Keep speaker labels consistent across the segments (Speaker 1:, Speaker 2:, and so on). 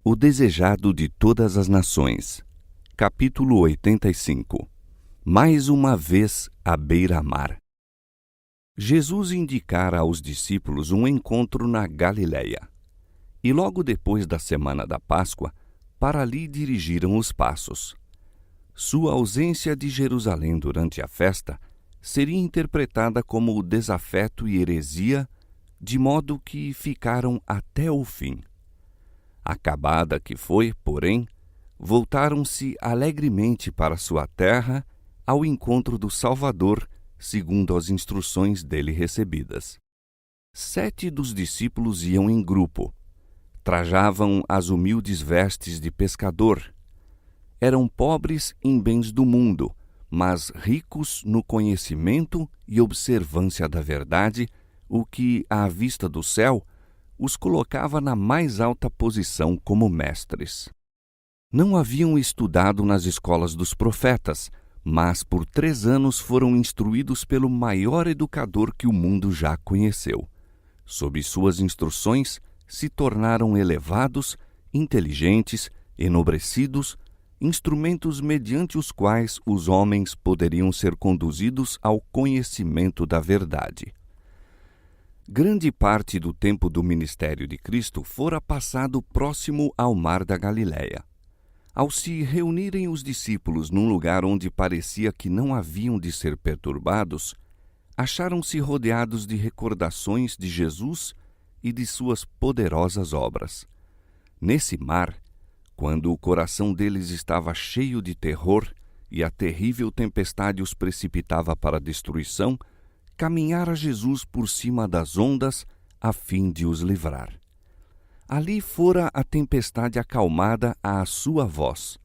Speaker 1: O desejado de todas as nações. Capítulo 85. Mais uma vez à beira-mar. Jesus indicara aos discípulos um encontro na Galiléia. E logo depois da semana da Páscoa, para ali dirigiram os passos. Sua ausência de Jerusalém durante a festa seria interpretada como desafeto e heresia, de modo que ficaram até o fim. Acabada que foi, porém, voltaram-se alegremente para sua terra ao encontro do Salvador, segundo as instruções dele recebidas. 7 dos discípulos iam em grupo. Trajavam as humildes vestes de pescador. Eram pobres em bens do mundo, mas ricos no conhecimento e observância da verdade, o que, à vista do céu, os colocava na mais alta posição como mestres. Não haviam estudado nas escolas dos profetas, mas por 3 anos foram instruídos pelo maior educador que o mundo já conheceu. Sob suas instruções, se tornaram elevados, inteligentes, enobrecidos, instrumentos mediante os quais os homens poderiam ser conduzidos ao conhecimento da verdade. Grande parte do tempo do ministério de Cristo fora passado próximo ao mar da Galiléia. Ao se reunirem os discípulos num lugar onde parecia que não haviam de ser perturbados, acharam-se rodeados de recordações de Jesus e de suas poderosas obras. Nesse mar, quando o coração deles estava cheio de terror e a terrível tempestade os precipitava para a destruição, caminhara Jesus por cima das ondas a fim de os livrar. Ali fora a tempestade acalmada à sua voz.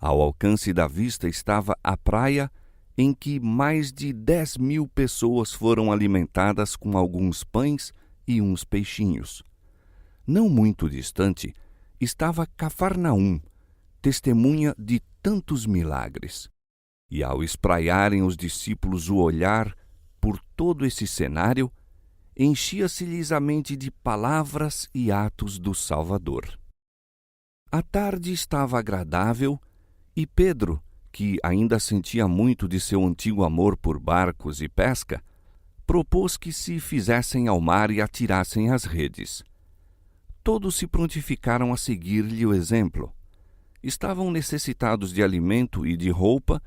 Speaker 1: Ao alcance da vista estava a praia, em que mais de 10.000 pessoas foram alimentadas com alguns pães e uns peixinhos. Não muito distante estava Cafarnaum, testemunha de tantos milagres. E ao espraiarem os discípulos o olhar por todo esse cenário, enchia-se-lhes a mente de palavras e atos do Salvador. A tarde estava agradável e Pedro, que ainda sentia muito de seu antigo amor por barcos e pesca, propôs que se fizessem ao mar e atirassem as redes. Todos se prontificaram a seguir-lhe o exemplo. Estavam necessitados de alimento e de roupa,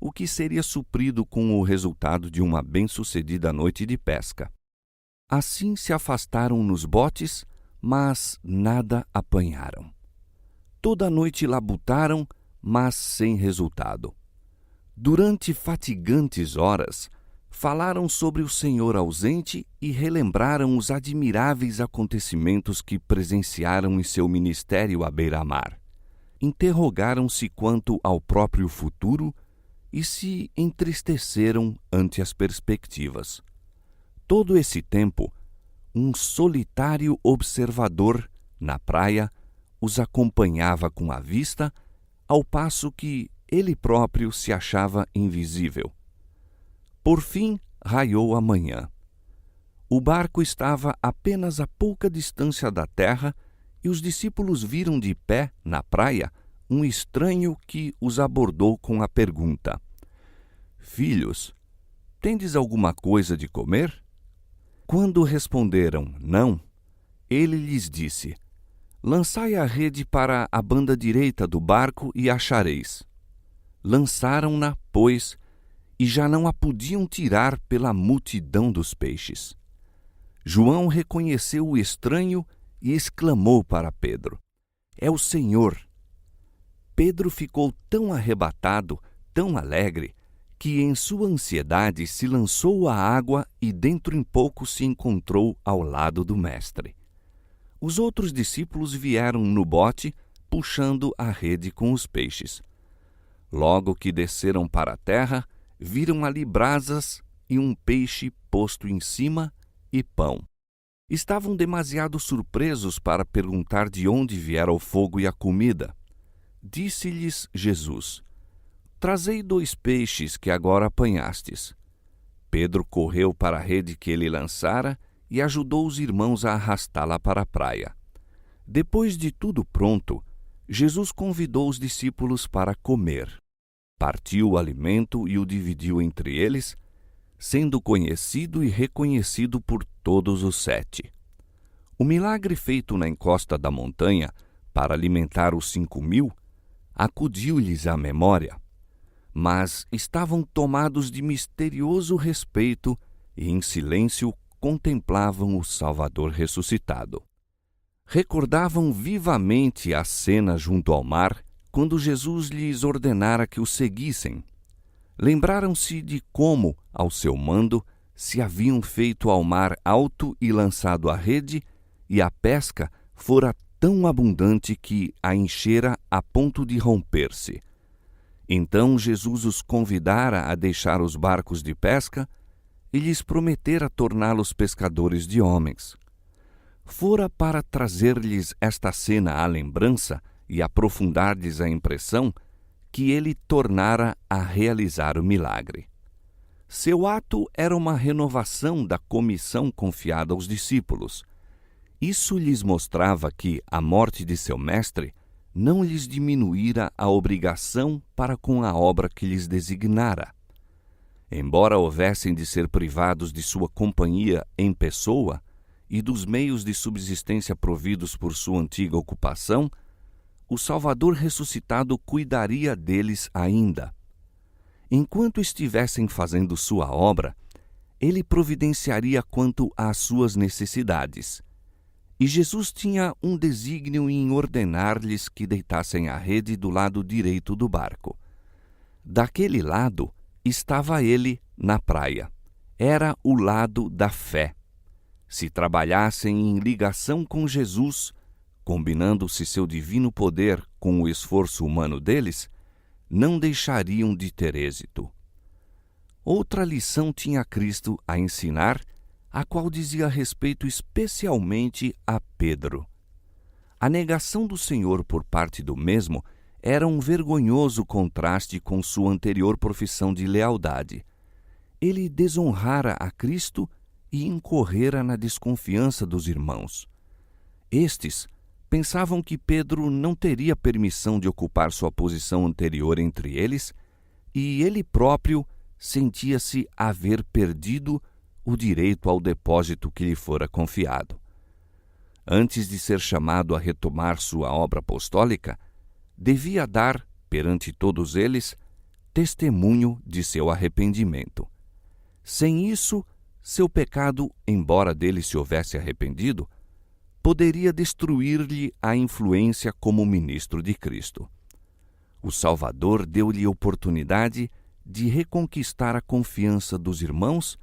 Speaker 1: o que seria suprido com o resultado de uma bem-sucedida noite de pesca. Assim se afastaram nos botes, mas nada apanharam. Toda a noite labutaram, mas sem resultado. Durante fatigantes horas, falaram sobre o Senhor ausente e relembraram os admiráveis acontecimentos que presenciaram em seu ministério à beira-mar. Interrogaram-se quanto ao próprio futuro e se entristeceram ante as perspectivas. Todo esse tempo, um solitário observador, na praia, os acompanhava com a vista, ao passo que ele próprio se achava invisível. Por fim, raiou a manhã. O barco estava apenas a pouca distância da terra e os discípulos viram de pé, na praia, um estranho que os abordou com a pergunta: Filhos, tendes alguma coisa de comer? Quando responderam não, ele lhes disse: Lançai a rede para a banda direita do barco e achareis. Lançaram-na, pois, e já não a podiam tirar pela multidão dos peixes. João reconheceu o estranho e exclamou para Pedro: É o Senhor! Pedro ficou tão arrebatado, tão alegre, que em sua ansiedade se lançou à água e dentro em pouco se encontrou ao lado do Mestre. Os outros discípulos vieram no bote, puxando a rede com os peixes. Logo que desceram para a terra, viram ali brasas e um peixe posto em cima e pão. Estavam demasiado surpresos para perguntar de onde viera o fogo e a comida. Disse-lhes Jesus: Trazei 2 peixes que agora apanhastes. Pedro correu para a rede que ele lançara e ajudou os irmãos a arrastá-la para a praia. Depois de tudo pronto, Jesus convidou os discípulos para comer. Partiu o alimento e o dividiu entre eles, sendo conhecido e reconhecido por todos os 7. O milagre feito na encosta da montanha para alimentar os 5.000 acudiu-lhes à memória, mas estavam tomados de misterioso respeito e em silêncio contemplavam o Salvador ressuscitado. Recordavam vivamente a cena junto ao mar, quando Jesus lhes ordenara que o seguissem. Lembraram-se de como, ao seu mando, se haviam feito ao mar alto e lançado a rede, e a pesca fora tão abundante que a enchera a ponto de romper-se. Então Jesus os convidara a deixar os barcos de pesca e lhes prometera torná-los pescadores de homens. Fora para trazer-lhes esta cena à lembrança e aprofundar-lhes a impressão que ele tornara a realizar o milagre. Seu ato era uma renovação da comissão confiada aos discípulos. Isso lhes mostrava que a morte de seu mestre não lhes diminuíra a obrigação para com a obra que lhes designara. Embora houvessem de ser privados de sua companhia em pessoa e dos meios de subsistência providos por sua antiga ocupação, o Salvador ressuscitado cuidaria deles ainda. Enquanto estivessem fazendo sua obra, ele providenciaria quanto às suas necessidades. E Jesus tinha um desígnio em ordenar-lhes que deitassem a rede do lado direito do barco. Daquele lado estava ele na praia. Era o lado da fé. Se trabalhassem em ligação com Jesus, combinando-se seu divino poder com o esforço humano deles, não deixariam de ter êxito. Outra lição tinha Cristo a ensinar, a qual dizia respeito especialmente a Pedro. A negação do Senhor por parte do mesmo era um vergonhoso contraste com sua anterior profissão de lealdade. Ele desonrara a Cristo e incorrera na desconfiança dos irmãos. Estes pensavam que Pedro não teria permissão de ocupar sua posição anterior entre eles, e ele próprio sentia-se haver perdido o direito ao depósito que lhe fora confiado. Antes de ser chamado a retomar sua obra apostólica, devia dar, perante todos eles, testemunho de seu arrependimento. Sem isso, seu pecado, embora dele se houvesse arrependido, poderia destruir-lhe a influência como ministro de Cristo. O Salvador deu-lhe oportunidade de reconquistar a confiança dos irmãos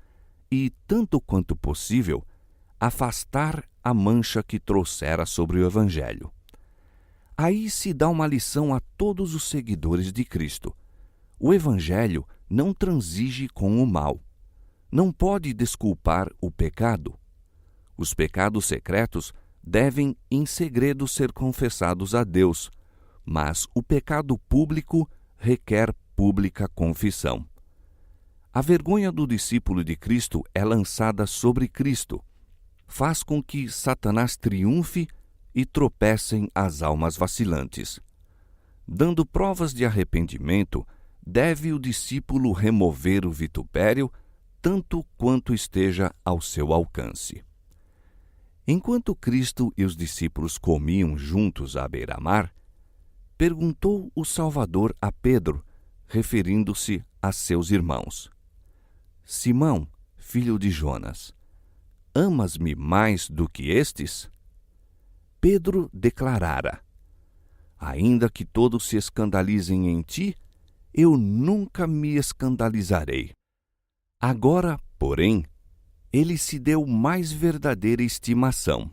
Speaker 1: e, tanto quanto possível, afastar a mancha que trouxera sobre o Evangelho. Aí se dá uma lição a todos os seguidores de Cristo. O Evangelho não transige com o mal. Não pode desculpar o pecado. Os pecados secretos devem, em segredo, ser confessados a Deus, mas o pecado público requer pública confissão. A vergonha do discípulo de Cristo é lançada sobre Cristo. Faz com que Satanás triunfe e tropecem as almas vacilantes. Dando provas de arrependimento, deve o discípulo remover o vitupério tanto quanto esteja ao seu alcance. Enquanto Cristo e os discípulos comiam juntos à beira-mar, perguntou o Salvador a Pedro, referindo-se a seus irmãos: Simão, filho de Jonas, amas-me mais do que estes? Pedro declarara: Ainda que todos se escandalizem em ti, eu nunca me escandalizarei. Agora, porém, ele se deu mais verdadeira estimação.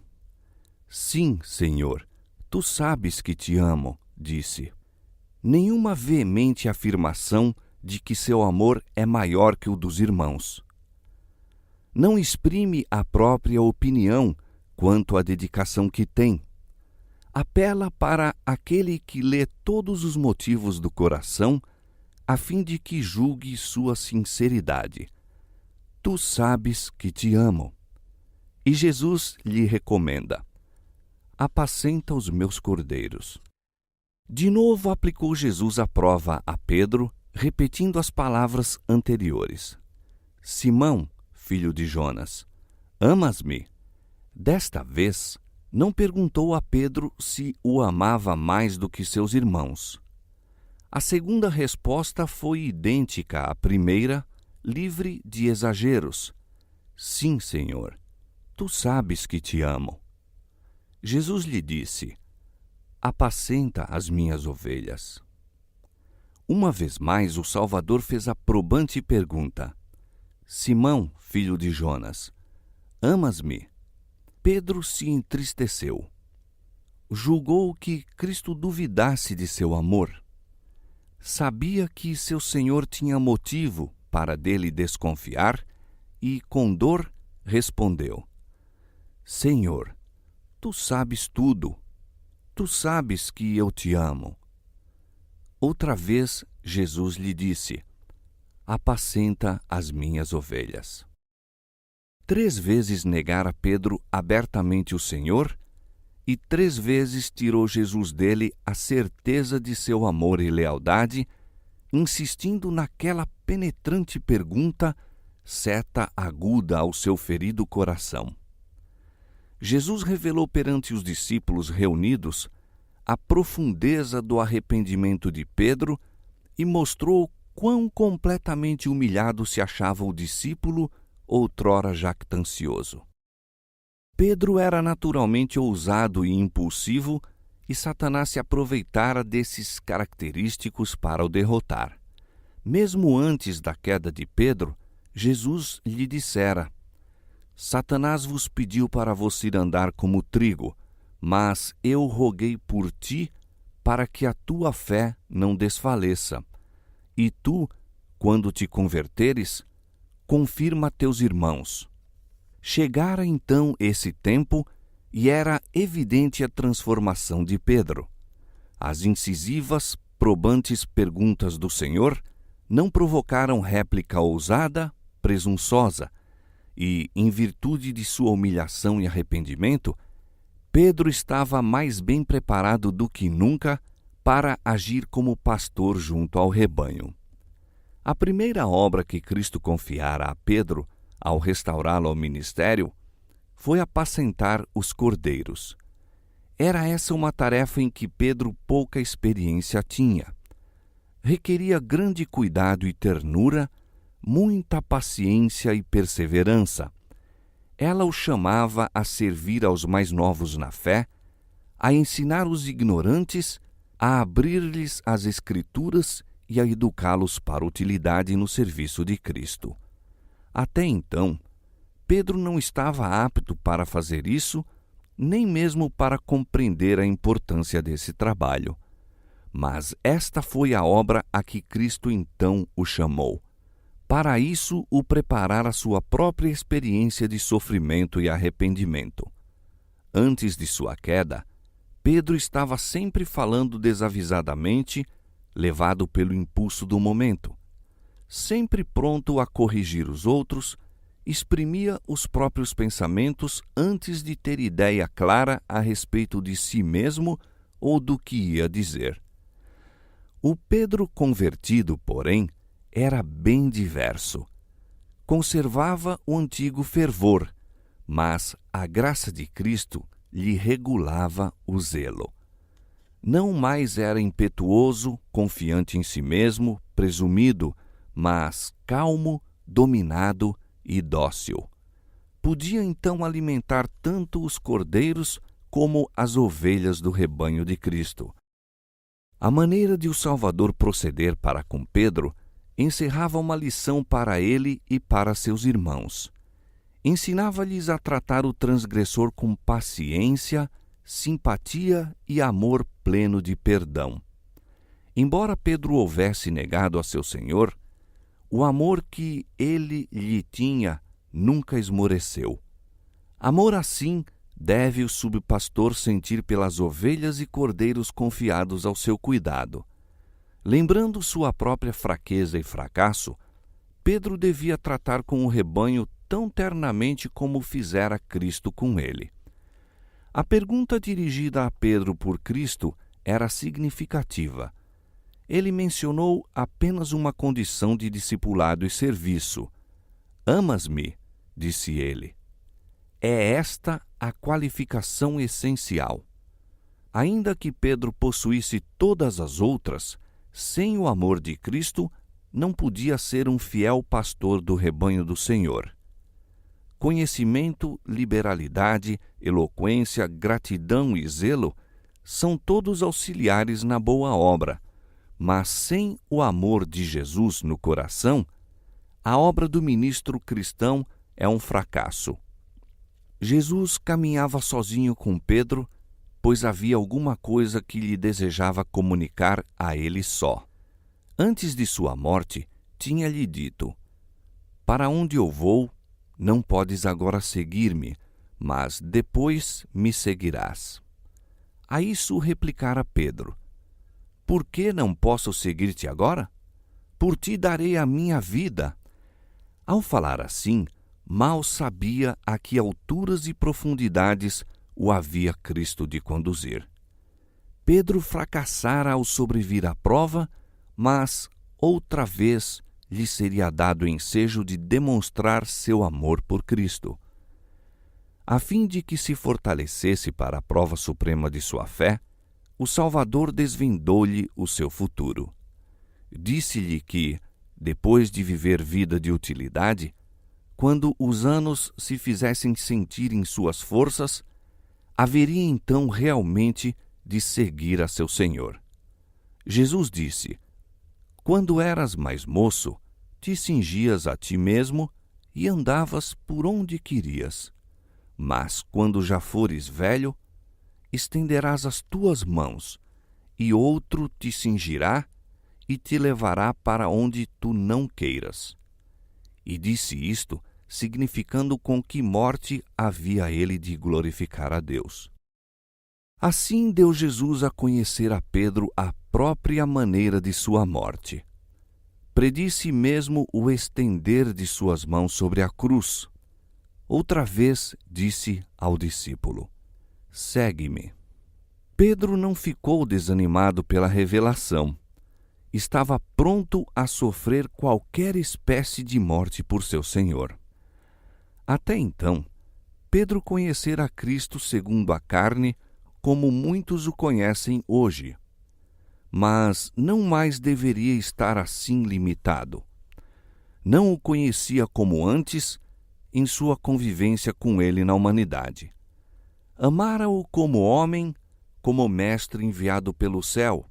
Speaker 1: Sim, Senhor, tu sabes que te amo, disse. Nenhuma veemente afirmação de que seu amor é maior que o dos irmãos. Não exprime a própria opinião quanto à dedicação que tem. Apela para aquele que lê todos os motivos do coração, a fim de que julgue sua sinceridade. Tu sabes que te amo. E Jesus lhe recomenda: apacenta os meus cordeiros. De novo aplicou Jesus a prova a Pedro, repetindo as palavras anteriores. Simão, filho de Jonas, amas-me? Desta vez, não perguntou a Pedro se o amava mais do que seus irmãos. A segunda resposta foi idêntica à primeira, livre de exageros. Sim, Senhor, tu sabes que te amo. Jesus lhe disse, apacenta as minhas ovelhas. Uma vez mais, o Salvador fez a probante pergunta. Simão, filho de Jonas, amas-me? Pedro se entristeceu. Julgou que Cristo duvidasse de seu amor. Sabia que seu Senhor tinha motivo para dele desconfiar e, com dor, respondeu, Senhor, tu sabes tudo. Tu sabes que eu te amo. Outra vez, Jesus lhe disse, apacenta as minhas ovelhas. 3 vezes negara Pedro abertamente o Senhor e 3 vezes tirou Jesus dele a certeza de seu amor e lealdade, insistindo naquela penetrante pergunta, seta aguda ao seu ferido coração. Jesus revelou perante os discípulos reunidos a profundeza do arrependimento de Pedro e mostrou quão completamente humilhado se achava o discípulo outrora jactancioso. Pedro era naturalmente ousado e impulsivo e Satanás se aproveitara desses característicos para o derrotar. Mesmo antes da queda de Pedro, Jesus lhe dissera, Satanás vos pediu para vos ir andar como trigo, mas eu roguei por ti para que a tua fé não desfaleça. E tu, quando te converteres, confirma teus irmãos. Chegara então esse tempo e era evidente a transformação de Pedro. As incisivas, probantes perguntas do Senhor não provocaram réplica ousada, presunçosa, e, em virtude de sua humilhação e arrependimento, Pedro estava mais bem preparado do que nunca para agir como pastor junto ao rebanho. A primeira obra que Cristo confiara a Pedro, ao restaurá-lo ao ministério, foi apacentar os cordeiros. Era essa uma tarefa em que Pedro pouca experiência tinha. Requeria grande cuidado e ternura, muita paciência e perseverança. Ela o chamava a servir aos mais novos na fé, a ensinar os ignorantes, a abrir-lhes as Escrituras e a educá-los para utilidade no serviço de Cristo. Até então, Pedro não estava apto para fazer isso, nem mesmo para compreender a importância desse trabalho. Mas esta foi a obra a que Cristo então o chamou. Para isso, o preparar a sua própria experiência de sofrimento e arrependimento. Antes de sua queda, Pedro estava sempre falando desavisadamente, levado pelo impulso do momento. Sempre pronto a corrigir os outros, exprimia os próprios pensamentos antes de ter ideia clara a respeito de si mesmo ou do que ia dizer. O Pedro convertido, porém, era bem diverso. Conservava o antigo fervor, mas a graça de Cristo lhe regulava o zelo. Não mais era impetuoso, confiante em si mesmo, presumido, mas calmo, dominado e dócil. Podia então alimentar tanto os cordeiros como as ovelhas do rebanho de Cristo. A maneira de o Salvador proceder para com Pedro encerrava uma lição para ele e para seus irmãos. Ensinava-lhes a tratar o transgressor com paciência, simpatia e amor pleno de perdão. Embora Pedro houvesse negado a seu Senhor, o amor que ele lhe tinha nunca esmoreceu. Amor assim deve o subpastor sentir pelas ovelhas e cordeiros confiados ao seu cuidado. Lembrando sua própria fraqueza e fracasso, Pedro devia tratar com o rebanho tão ternamente como fizera Cristo com ele. A pergunta dirigida a Pedro por Cristo era significativa. Ele mencionou apenas uma condição de discipulado e serviço. Amas-me, disse ele. É esta a qualificação essencial. Ainda que Pedro possuísse todas as outras, sem o amor de Cristo, não podia ser um fiel pastor do rebanho do Senhor. Conhecimento, liberalidade, eloquência, gratidão e zelo são todos auxiliares na boa obra, mas sem o amor de Jesus no coração, a obra do ministro cristão é um fracasso. Jesus caminhava sozinho com Pedro, pois havia alguma coisa que lhe desejava comunicar a ele só. Antes de sua morte, tinha-lhe dito: Para onde eu vou, não podes agora seguir-me, mas depois me seguirás. A isso replicara Pedro: Por que não posso seguir-te agora? Por ti darei a minha vida. Ao falar assim, mal sabia a que alturas e profundidades o havia Cristo de conduzir. Pedro fracassara ao sobrevir à prova, mas outra vez lhe seria dado o ensejo de demonstrar seu amor por Cristo. A fim de que se fortalecesse para a prova suprema de sua fé, o Salvador desvendou-lhe o seu futuro. Disse-lhe que, depois de viver vida de utilidade, quando os anos se fizessem sentir em suas forças, haveria então realmente de seguir a seu Senhor. Jesus disse: Quando eras mais moço, te cingias a ti mesmo e andavas por onde querias. Mas quando já fores velho, estenderás as tuas mãos, e outro te cingirá e te levará para onde tu não queiras. E disse isto, significando com que morte havia ele de glorificar a Deus. Assim deu Jesus a conhecer a Pedro a própria maneira de sua morte. Predisse mesmo o estender de suas mãos sobre a cruz. Outra vez disse ao discípulo: Segue-me. Pedro não ficou desanimado pela revelação. Estava pronto a sofrer qualquer espécie de morte por seu Senhor. Até então, Pedro conhecera Cristo segundo a carne, como muitos o conhecem hoje. Mas não mais deveria estar assim limitado. Não o conhecia como antes, em sua convivência com ele na humanidade. Amara-o como homem, como mestre enviado pelo céu.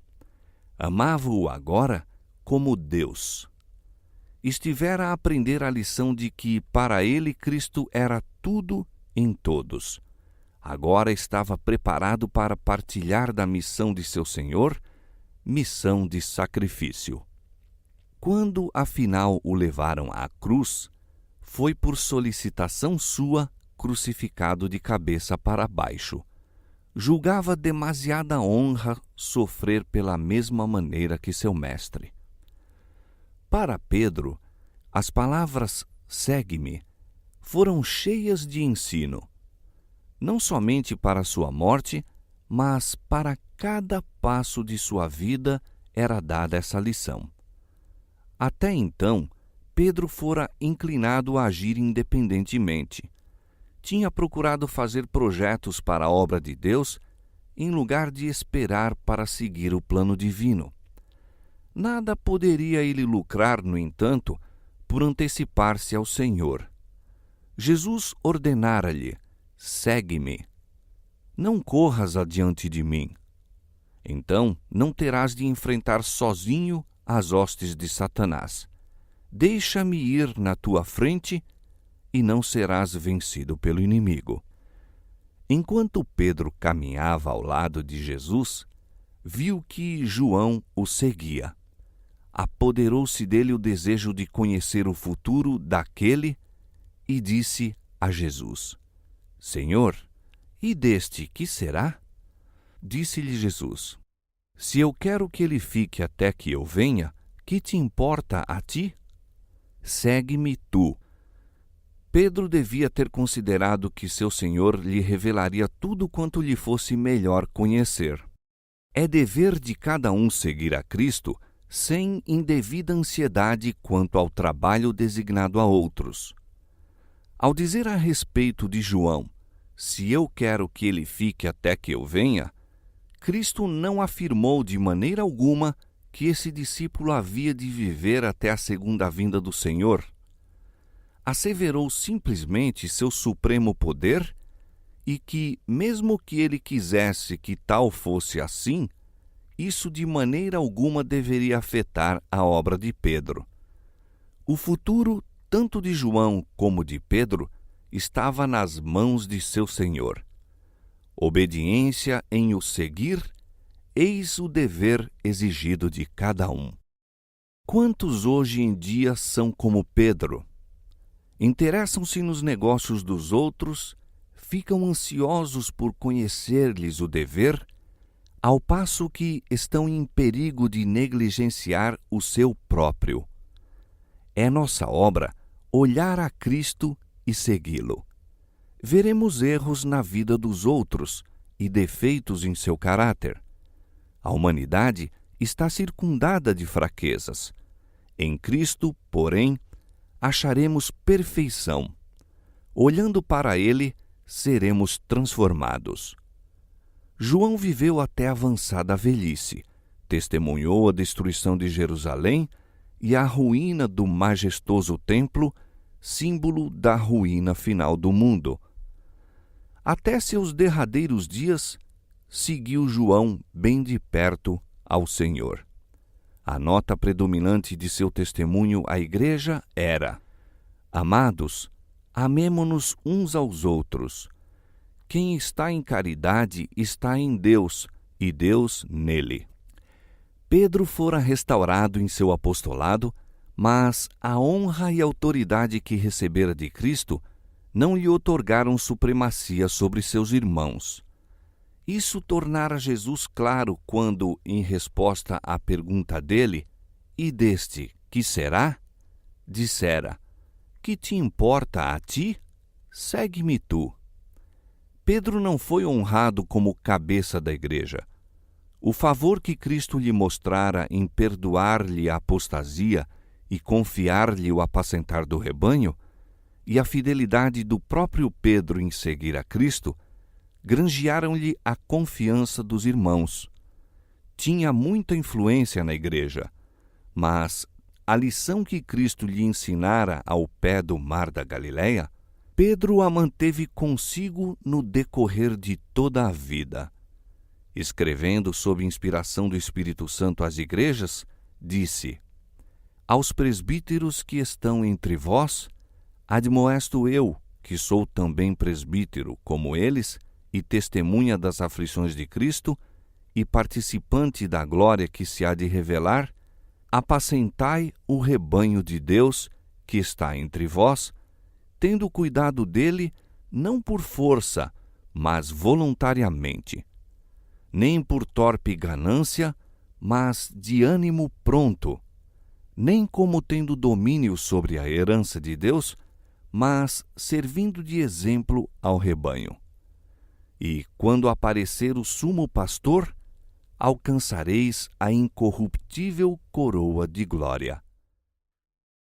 Speaker 1: Amava-o agora como Deus. Estivera a aprender a lição de que para ele Cristo era tudo em todos. Agora estava preparado para partilhar da missão de seu Senhor, missão de sacrifício. Quando afinal o levaram à cruz, foi por solicitação sua crucificado de cabeça para baixo. Julgava demasiada honra sofrer pela mesma maneira que seu mestre. Para Pedro, as palavras "segue-me" foram cheias de ensino, não somente para sua morte, mas para cada passo de sua vida era dada essa lição. Até então, Pedro fora inclinado a agir independentemente. Tinha procurado fazer projetos para a obra de Deus, em lugar de esperar para seguir o plano divino. Nada poderia ele lucrar, no entanto, por antecipar-se ao Senhor. Jesus ordenara-lhe: Segue-me. Não corras adiante de mim. Então não terás de enfrentar sozinho as hostes de Satanás. Deixa-me ir na tua frente e não serás vencido pelo inimigo. Enquanto Pedro caminhava ao lado de Jesus, viu que João o seguia. Apoderou-se dele o desejo de conhecer o futuro daquele e disse a Jesus: Senhor, e deste que será? Disse-lhe Jesus: Se eu quero que ele fique até que eu venha, que te importa a ti? Segue-me tu. Pedro devia ter considerado que seu Senhor lhe revelaria tudo quanto lhe fosse melhor conhecer. É dever de cada um seguir a Cristo sem indevida ansiedade quanto ao trabalho designado a outros. Ao dizer a respeito de João, se eu quero que ele fique até que eu venha, Cristo não afirmou de maneira alguma que esse discípulo havia de viver até a segunda vinda do Senhor. Asseverou simplesmente seu supremo poder e que, mesmo que ele quisesse que tal fosse assim, isso de maneira alguma deveria afetar a obra de Pedro. O futuro, tanto de João como de Pedro, estava nas mãos de seu Senhor. Obediência em o seguir, eis o dever exigido de cada um. Quantos hoje em dia são como Pedro? Interessam-se nos negócios dos outros, ficam ansiosos por conhecer-lhes o dever, ao passo que estão em perigo de negligenciar o seu próprio. É nossa obra olhar a Cristo e segui-lo. Veremos erros na vida dos outros e defeitos em seu caráter. A humanidade está circundada de fraquezas. Em Cristo, porém, acharemos perfeição. Olhando para Ele, seremos transformados. João viveu até avançada velhice, testemunhou a destruição de Jerusalém e a ruína do majestoso templo, símbolo da ruína final do mundo. Até seus derradeiros dias, seguiu João bem de perto ao Senhor. A nota predominante de seu testemunho à Igreja era: Amados, amemo-nos uns aos outros. Quem está em caridade está em Deus, e Deus nele. Pedro fora restaurado em seu apostolado, mas a honra e autoridade que recebera de Cristo não lhe outorgaram supremacia sobre seus irmãos. Isso tornara Jesus claro quando, em resposta à pergunta dele, e deste, que será? Dissera: Que te importa a ti? Segue-me tu. Pedro não foi honrado como cabeça da igreja. O favor que Cristo lhe mostrara em perdoar-lhe a apostasia e confiar-lhe o apacentar do rebanho, e a fidelidade do próprio Pedro em seguir a Cristo, granjearam-lhe a confiança dos irmãos. Tinha muita influência na igreja, mas a lição que Cristo lhe ensinara ao pé do mar da Galileia, Pedro a manteve consigo no decorrer de toda a vida. Escrevendo sob inspiração do Espírito Santo às igrejas, disse: Aos presbíteros que estão entre vós, admoesto eu, que sou também presbítero, como eles, e testemunha das aflições de Cristo, e participante da glória que se há de revelar, apacentai o rebanho de Deus que está entre vós, tendo cuidado dele, não por força, mas voluntariamente. Nem por torpe ganância, mas de ânimo pronto, nem como tendo domínio sobre a herança de Deus, mas servindo de exemplo ao rebanho. E, quando aparecer o sumo pastor, alcançareis a incorruptível coroa de glória.